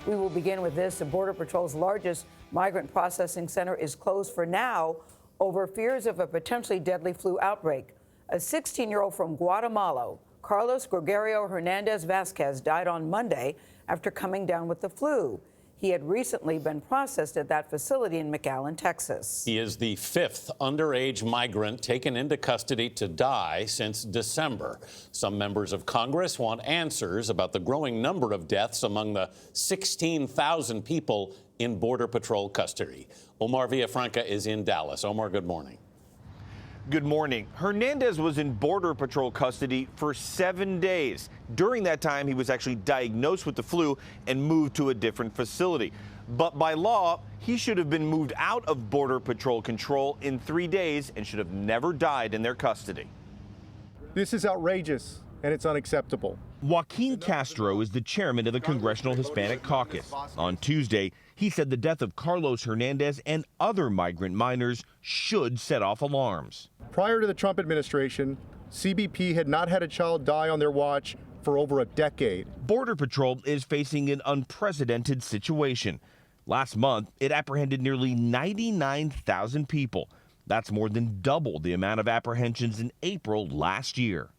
We will begin with this. The Border Patrol's largest migrant processing center is closed for now over fears of a potentially deadly flu outbreak. A 16-year-old from Guatemala, Carlos Gregorio Hernandez Vasquez, died on Monday after coming down with the flu. He had recently been processed at that facility in McAllen, Texas. He is the fifth underage migrant taken into custody to die since December. Some members of Congress want answers about the growing number of deaths among the 16,000 people in Border Patrol custody. Omar Villafranca is in Dallas. Omar, good morning. Good morning. Hernandez was in Border Patrol custody for 7 days. During that time, he was actually diagnosed with the flu and moved to a different facility. But by law, he should have been moved out of Border Patrol control in 3 days and should have never died in their custody. This is outrageous and it's unacceptable. Joaquin Castro is the chairman of the Congressional Hispanic Caucus. On Tuesday, he said the death of Carlos Hernandez and other migrant minors should set off alarms. Prior to the Trump administration, CBP had not had a child die on their watch for over a decade. Border Patrol is facing an unprecedented situation. Last month, it apprehended nearly 99,000 people. That's more than double the amount of apprehensions in April last year.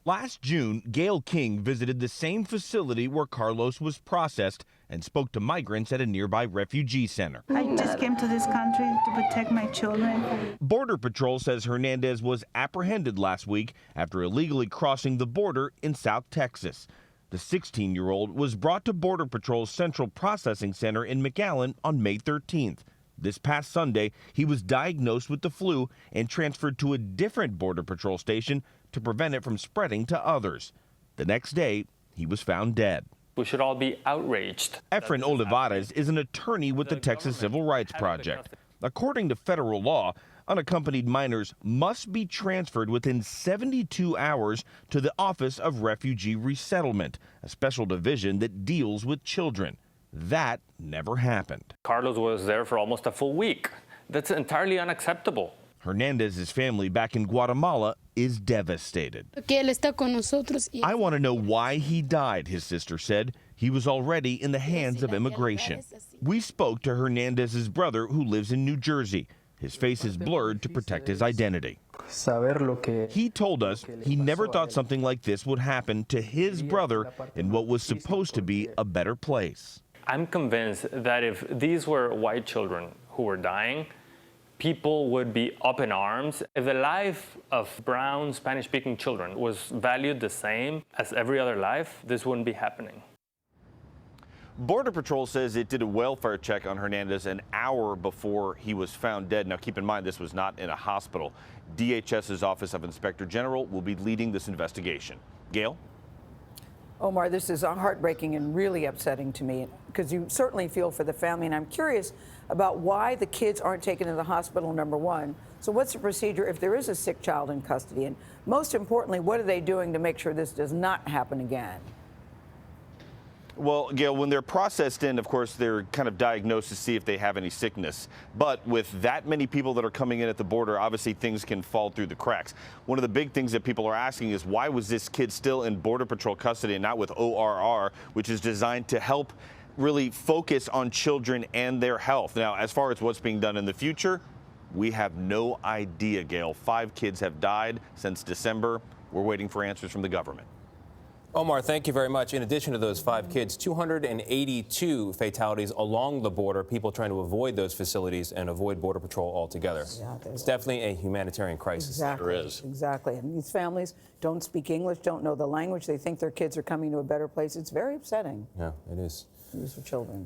Last June, Gayle King visited the same facility where Carlos was processed and spoke to migrants at a nearby refugee center. I just came to this country to protect my children. Border Patrol says Hernandez was apprehended last week after illegally crossing the border in South Texas. The 16-year-old was brought to Border Patrol's Central Processing Center in McAllen on May 13th. This past Sunday, he was diagnosed with the flu and transferred to a different Border Patrol station to prevent it from spreading to others. The next day, he was found dead. We should all be outraged. Efren Olivares is an attorney with the Texas Civil Rights Project. According to federal law, unaccompanied minors must be transferred within 72 hours to the Office of Refugee Resettlement, a special division that deals with children. That never happened. Carlos was there for almost a full week. That's entirely unacceptable. Hernandez's family back in Guatemala is devastated. I want to know why he died, his sister said. He was already in the hands of immigration. We spoke to Hernandez's brother who lives in New Jersey. His face is blurred to protect his identity. He told us he never thought something like this would happen to his brother in what was supposed to be a better place. I'm convinced that if these were white children who were dying, people would be up in arms. If the life of brown, Spanish-speaking children was valued the same as every other life, this wouldn't be happening. Border Patrol says it did a welfare check on Hernandez an hour before he was found dead. Now, keep in mind, this was not in a hospital. DHS's Office of Inspector General will be leading this investigation. Gail? Omar, this is heartbreaking and really upsetting to me because you certainly feel for the family. And I'm curious about why the kids aren't taken to the hospital, number one. So what's the procedure if there is a sick child in custody? And most importantly, what are they doing to make sure this does not happen again? Well, Gail, when they're processed in, of course, they're kind of diagnosed to see if they have any sickness. But with that many people that are coming in at the border, obviously things can fall through the cracks. One of the big things that people are asking is why was this kid still in Border Patrol custody and not with ORR, which is designed to help really focus on children and their health. Now, as far as what's being done in the future, we have no idea, Gail. 5 kids have died since December. We're waiting for answers from the government. Omar, thank you very much. In addition to those 5 kids, 282 fatalities along the border, people trying to avoid those facilities and avoid Border Patrol altogether. Yeah, it's definitely a humanitarian crisis. Exactly. There is. Exactly. And these families don't speak English, don't know the language. They think their kids are coming to a better place. It's very upsetting. Yeah, it is. These are children.